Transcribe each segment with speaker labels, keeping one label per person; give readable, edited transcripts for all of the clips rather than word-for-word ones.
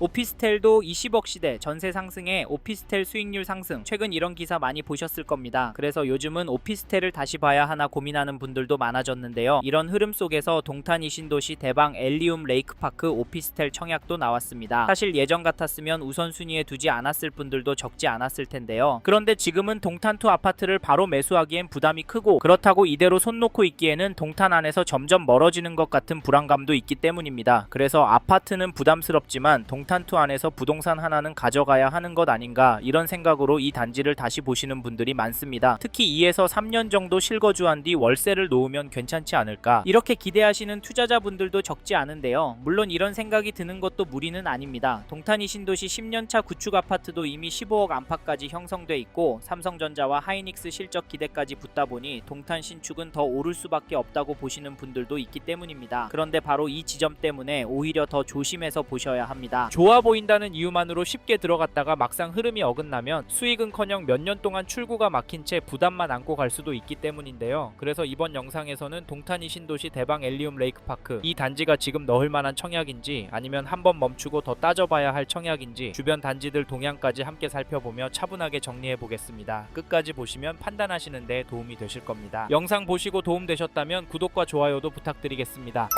Speaker 1: 오피스텔도 20억 시대, 전세 상승에 오피스텔 수익률 상승, 최근 이런 기사 많이 보셨을 겁니다. 그래서 요즘은 오피스텔을 다시 봐야 하나 고민하는 분들도 많아졌는데요. 이런 흐름 속에서 동탄 이신도시 대방 엘리움 레이크파크 오피스텔 청약도 나왔습니다. 사실 예전 같았으면 우선순위에 두지 않았을 분들도 적지 않았을 텐데요. 그런데 지금은 동탄2 아파트를 바로 매수하기엔 부담이 크고, 그렇다고 이대로 손 놓고 있기에는 동탄 안에서 점점 멀어지는 것 같은 불안감도 있기 때문입니다. 그래서 아파트는 부담스럽지만 동탄2 안에서 부동산 하나는 가져가야 하는 것 아닌가, 이런 생각으로 이 단지를 다시 보시는 분들이 많습니다. 특히 2에서 3년 정도 실거주한 뒤 월세를 놓으면 괜찮지 않을까, 이렇게 기대하시는 투자자분들도 적지 않은데요. 물론 이런 생각이 드는 것도 무리는 아닙니다. 동탄 이신도시 10년차 구축 아파트도 이미 15억 안팎까지 형성돼 있고, 삼성전자와 하이닉스 실적 기대까지 붙다 보니 동탄 신축은 더 오를 수밖에 없다고 보시는 분들도 있기 때문입니다. 그런데 바로 이 지점 때문에 오히려 더 조심해서 보셔야 합니다. 좋아 보인다는 이유만으로 쉽게 들어갔다가 막상 흐름이 어긋나면 수익은커녕 몇 년 동안 출구가 막힌 채 부담만 안고 갈 수도 있기 때문인데요. 그래서 이번 영상에서는 동탄 이신도시 대방 엘리움 레이크파크, 이 단지가 지금 넣을 만한 청약인지 아니면 한번 멈추고 더 따져봐야 할 청약인지 주변 단지들 동향까지 함께 살펴보며 차분하게 정리해 보겠습니다. 끝까지 보시면 판단하시는 데 도움이 되실 겁니다. 영상 보시고 도움되셨다면 구독과 좋아요도 부탁드리겠습니다.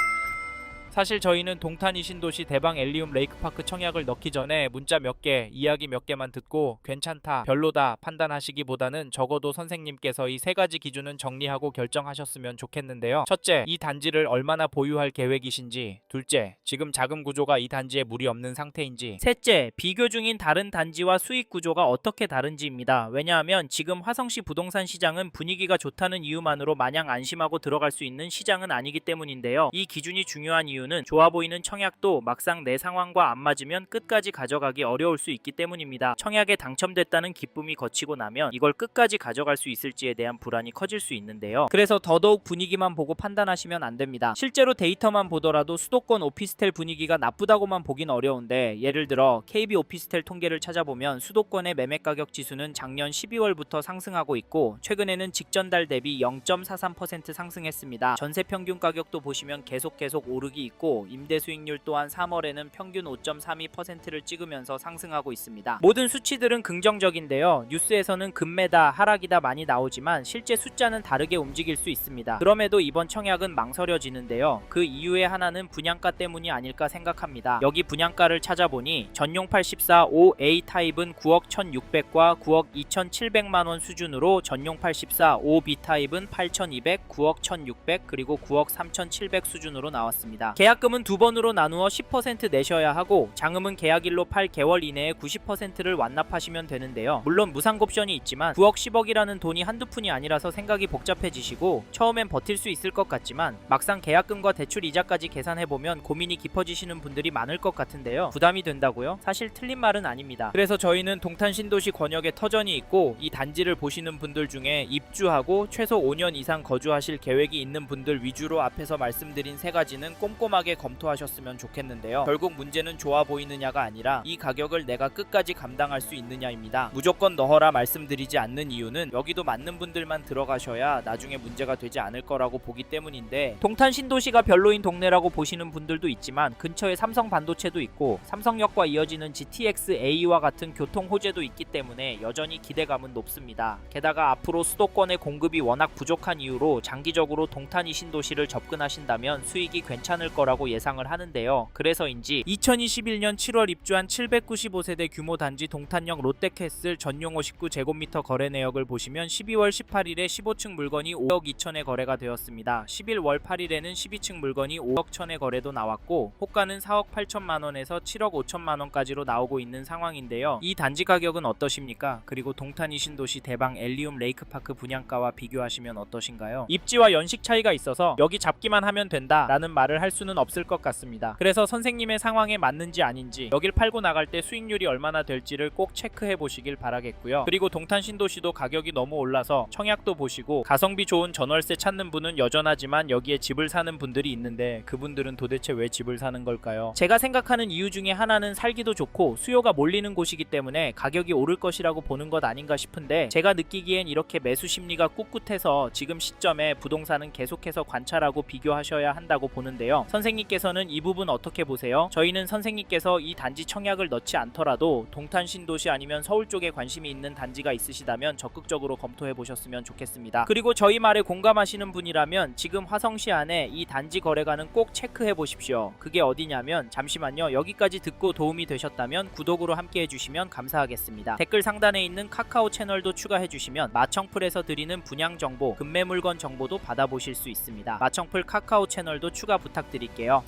Speaker 1: 사실 저희는 동탄 이신도시 대방 엘리움 레이크파크 청약을 넣기 전에 문자 몇 개, 이야기 몇 개만 듣고 괜찮다, 별로다 판단하시기보다는 적어도 선생님께서 이 세 가지 기준은 정리하고 결정하셨으면 좋겠는데요. 첫째, 이 단지를 얼마나 보유할 계획이신지. 둘째, 지금 자금 구조가 이 단지에 무리 없는 상태인지. 셋째, 비교 중인 다른 단지와 수익 구조가 어떻게 다른지입니다. 왜냐하면 지금 화성시 부동산 시장은 분위기가 좋다는 이유만으로 마냥 안심하고 들어갈 수 있는 시장은 아니기 때문인데요. 이 기준이 중요한 이유는 좋아 보이는 청약도 막상 내 상황과 안 맞으면 끝까지 가져가기 어려울 수 있기 때문입니다. 청약에 당첨됐다는 기쁨이 거치고 나면 이걸 끝까지 가져갈 수 있을지에 대한 불안이 커질 수 있는데요. 그래서 더더욱 분위기만 보고 판단하시면 안 됩니다. 실제로 데이터만 보더라도 수도권 오피스텔 분위기가 나쁘다고만 보긴 어려운데, 예를 들어 KB 오피스텔 통계를 찾아보면 수도권의 매매가격 지수는 작년 12월부터 상승하고 있고, 최근에는 직전 달 대비 0.43% 상승했습니다. 전세 평균 가격도 보시면 계속 오르기 있고, 임대 수익률 또한 3월에는 평균 5.32%를 찍으면서 상승하고 있습니다. 모든 수치들은 긍정적인데요. 뉴스에서는 급매다, 하락이다 많이 나오지만 실제 숫자는 다르게 움직일 수 있습니다. 그럼에도 이번 청약은 망설여지는데요. 그 이유의 하나는 분양가 때문이 아닐까 생각합니다. 여기 분양가를 찾아보니 전용 84 5A 타입은 9억 1,600과 9억 2,700만원 수준으로, 전용 84 5B 타입은 8,200, 9억 1,600, 그리고 9억 3,700 수준으로 나왔습니다. 계약금은 두 번으로 나누어 10% 내셔야 하고, 장음은 계약일로 8개월 이내에 90%를 완납하시면 되는데요. 물론 무상옵션이 있지만 9억 10억이라는 돈이 한두 푼이 아니라서 생각이 복잡해지시고 처음엔 버틸 수 있을 것 같지만 막상 계약금과 대출 이자까지 계산해보면 고민이 깊어지시는 분들이 많을 것 같은데요. 부담이 된다고요? 사실 틀린 말은 아닙니다. 그래서 저희는 동탄 신도시 권역에 터전이 있고, 이 단지를 보시는 분들 중에 입주하고 최소 5년 이상 거주하실 계획이 있는 분들 위주로 앞에서 말씀드린 세 가지는 꼼꼼하게 검토하셨으면 좋겠는데요. 결국 문제는 좋아 보이느냐가 아니라 이 가격을 내가 끝까지 감당할 수 있느냐입니다. 무조건 넣어라 말씀드리지 않는 이유는 여기도 맞는 분들만 들어가셔야 나중에 문제가 되지 않을 거라고 보기 때문인데, 동탄 신도시가 별로인 동네라고 보시는 분들도 있지만 근처에 삼성 반도체도 있고 삼성역과 이어지는 GTX-A와 같은 교통 호재도 있기 때문에 여전히 기대감은 높습니다. 게다가 앞으로 수도권의 공급이 워낙 부족한 이유로 장기적으로 동탄 이신도시를 접근하신다면 수익이 괜찮을 거라고 예상을 하는데요. 그래서인지 2021년 7월 입주한 795세대 규모 단지 동탄역 롯데캐슬 전용 59제곱미터 거래 내역을 보시면 12월 18일에 15층 물건이 5억 2천에 거래가 되었습니다. 11월 8일에는 12층 물건이 5억 1천에 거래도 나왔고, 호가는 4억 8천만원에서 7억 5천만원까지로 나오고 있는 상황인데요. 이 단지 가격은 어떠십니까? 그리고 동탄 이신도시 대방 엘리움 레이크파크 분양가와 비교하시면 어떠신가요? 입지와 연식 차이가 있어서 여기 잡기만 하면 된다 라는 말을 할 수는 없을 것 같습니다. 그래서 선생님의 상황에 맞는지 아닌지, 여길 팔고 나갈 때 수익률이 얼마나 될지를 꼭 체크해 보시길 바라겠고요. 그리고 동탄 신도시도 가격이 너무 올라서 청약도 보시고 가성비 좋은 전월세 찾는 분은 여전하지만 여기에 집을 사는 분들이 있는데 그분들은 도대체 왜 집을 사는 걸까요? 제가 생각하는 이유 중에 하나는 살기도 좋고 수요가 몰리는 곳이기 때문에 가격이 오를 것이라고 보는 것 아닌가 싶은데, 제가 느끼기엔 이렇게 매수 심리가 꿋꿋해서 지금 시점에 부동산은 계속해서 관찰하고 비교하셔야 한다고 보는데요. 선생님께서는 이 부분 어떻게 보세요? 저희는 선생님께서 이 단지 청약을 넣지 않더라도 동탄 신도시 아니면 서울 쪽에 관심이 있는 단지가 있으시다면 적극적으로 검토해 보셨으면 좋겠습니다. 그리고 저희 말에 공감하시는 분이라면 지금 화성시 안에 이 단지 거래가는 꼭 체크해 보십시오. 그게 어디냐면, 잠시만요, 여기까지 듣고 도움이 되셨다면 구독으로 함께 해주시면 감사하겠습니다. 댓글 상단에 있는 카카오 채널도 추가해 주시면 마청풀에서 드리는 분양 정보, 급매 물건 정보도 받아보실 수 있습니다. 마청풀 카카오 채널도 추가 부탁드릴게요.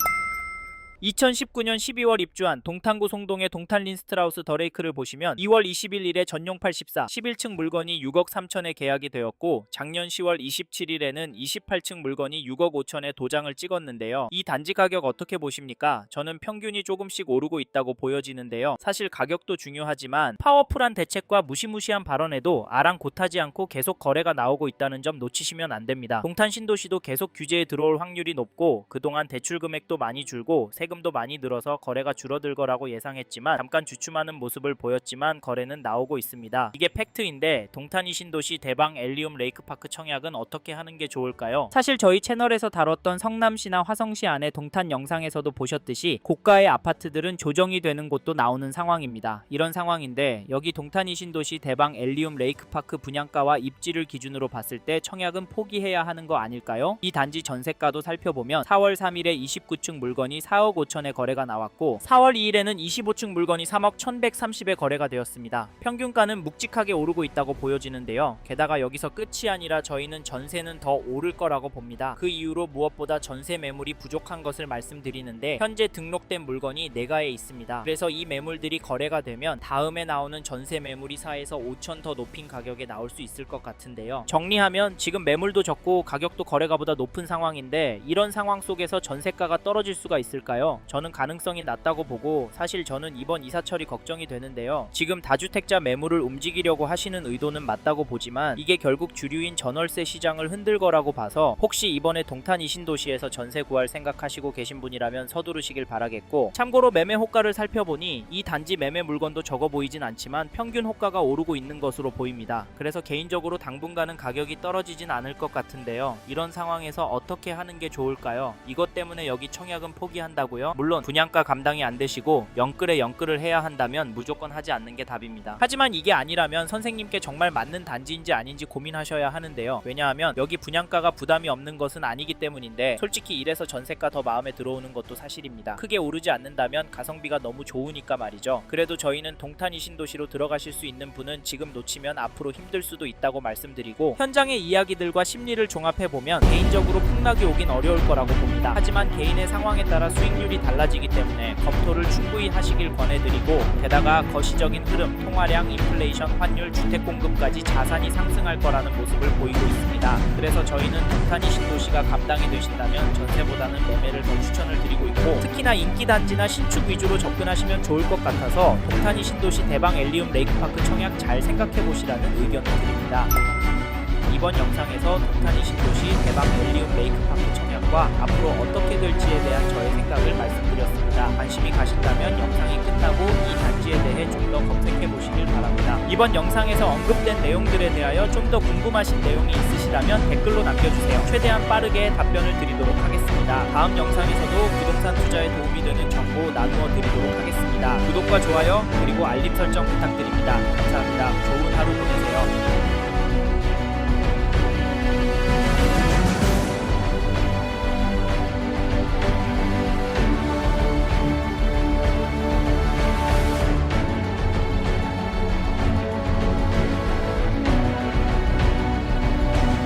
Speaker 1: 2019년 12월 입주한 동탄구 송동의 동탄 린스트라우스 더레이크를 보시면 2월 21일에 전용 84 11층 물건이 6억 3천에 계약이 되었고, 작년 10월 27일에는 28층 물건이 6억 5천에 도장을 찍었는데요. 이 단지 가격 어떻게 보십니까? 저는 평균이 조금씩 오르고 있다고 보여지는데요. 사실 가격도 중요하지만 파워풀한 대책과 무시무시한 발언에도 아랑곳하지 않고 계속 거래가 나오고 있다는 점 놓치시면 안 됩니다. 동탄 신도시도 계속 규제에 들어올 확률이 높고, 그동안 대출 금액도 많이 줄고 세금도 많이 늘어서 거래가 줄어들 거라고 예상했지만 잠깐 주춤하는 모습을 보였지만 거래는 나오고 있습니다. 이게 팩트인데, 동탄이 신도시 대방 엘리움 레이크파크 청약은 어떻게 하는 게 좋을까요? 사실 저희 채널에서 다뤘던 성남시나 화성시 안에 동탄 영상에서도 보셨듯이 고가의 아파트들은 조정이 되는 곳도 나오는 상황입니다. 이런 상황인데 여기 동탄이 신도시 대방 엘리움 레이크파크 분양가와 입지를 기준으로 봤을 때 청약은 포기해야 하는 거 아닐까요? 이 단지 전세가도 살펴보면 4월 3일에 29층 물건이 4억 5천에 거래가 나왔고, 4월 2일에는 25층 물건이 3억 1130에 거래가 되었습니다. 평균가는 묵직하게 오르고 있다고 보여지는데요. 게다가 여기서 끝이 아니라 저희는 전세는 더 오를 거라고 봅니다. 그 이유로 무엇보다 전세 매물이 부족한 것을 말씀드리는데, 현재 등록된 물건이 내가에 있습니다. 그래서 이 매물들이 거래가 되면 다음에 나오는 전세 매물이 4에서 5천 더 높인 가격에 나올 수 있을 것 같은데요. 정리하면 지금 매물도 적고 가격도 거래가보다 높은 상황인데, 이런 상황 속에서 전세가가 떨어질 수가 있을까요? 저는 가능성이 낮다고 보고, 사실 저는 이번 이사철이 걱정이 되는데요. 지금 다주택자 매물을 움직이려고 하시는 의도는 맞다고 보지만 이게 결국 주류인 전월세 시장을 흔들 거라고 봐서, 혹시 이번에 동탄 이신도시에서 전세 구할 생각하시고 계신 분이라면 서두르시길 바라겠고, 참고로 매매 호가를 살펴보니 이 단지 매매 물건도 적어 보이진 않지만 평균 호가가 오르고 있는 것으로 보입니다. 그래서 개인적으로 당분간은 가격이 떨어지진 않을 것 같은데요. 이런 상황에서 어떻게 하는 게 좋을까요? 이것 때문에 여기 청약은 포기한다고요? 물론 분양가 감당이 안 되시고 영끌에 영끌을 해야 한다면 무조건 하지 않는 게 답입니다. 하지만 이게 아니라면 선생님께 정말 맞는 단지인지 아닌지 고민하셔야 하는데요. 왜냐하면 여기 분양가가 부담이 없는 것은 아니기 때문인데, 솔직히 이래서 전세가 더 마음에 들어오는 것도 사실입니다. 크게 오르지 않는다면 가성비가 너무 좋으니까 말이죠. 그래도 저희는 동탄이 신도시로 들어가실 수 있는 분은 지금 놓치면 앞으로 힘들 수도 있다고 말씀드리고, 현장의 이야기들과 심리를 종합해보면 개인적으로 폭락이 오긴 어려울 거라고 봅니다. 하지만 개인의 상황에 따라 수익률이 달라지기 때문에 검토를 충분히 하시길 권해드리고, 게다가 거시적인 흐름, 통화량, 인플레이션, 환율, 주택 공급까지 자산이 상승할 거라는 모습을 보이고 있습니다. 그래서 저희는 동탄이 신도시가 감당이 되신다면 전세보다는 매매를 더 추천을 드리고 있고, 특히나 인기 단지나 신축 위주로 접근하시면 좋을 것 같아서 동탄이 신도시 대방 엘리움 레이크파크 청약 잘 생각해 보시라는 의견을 드립니다. 이번 영상에서 동탄이 신도시 대방 엘리움 레이크파크 청약과 앞으로 어떻게 될지에 대한 저의 생각을 말씀드렸습니다. 관심이 가신다면 영상이 끝나고 이 단지에 대해 좀 더 검색해 보시길 바랍니다. 이번 영상에서 언급된 내용들에 대하여 좀 더 궁금하신 내용이 있으시다면 댓글로 남겨주세요. 최대한 빠르게 답변을 드리도록 하겠습니다. 다음 영상에서도 부동산 투자에 도움이 되는 정보 나누어 드리도록 하겠습니다. 구독과 좋아요 그리고 알림 설정 부탁드립니다. 감사합니다. 좋은 하루 보내세요.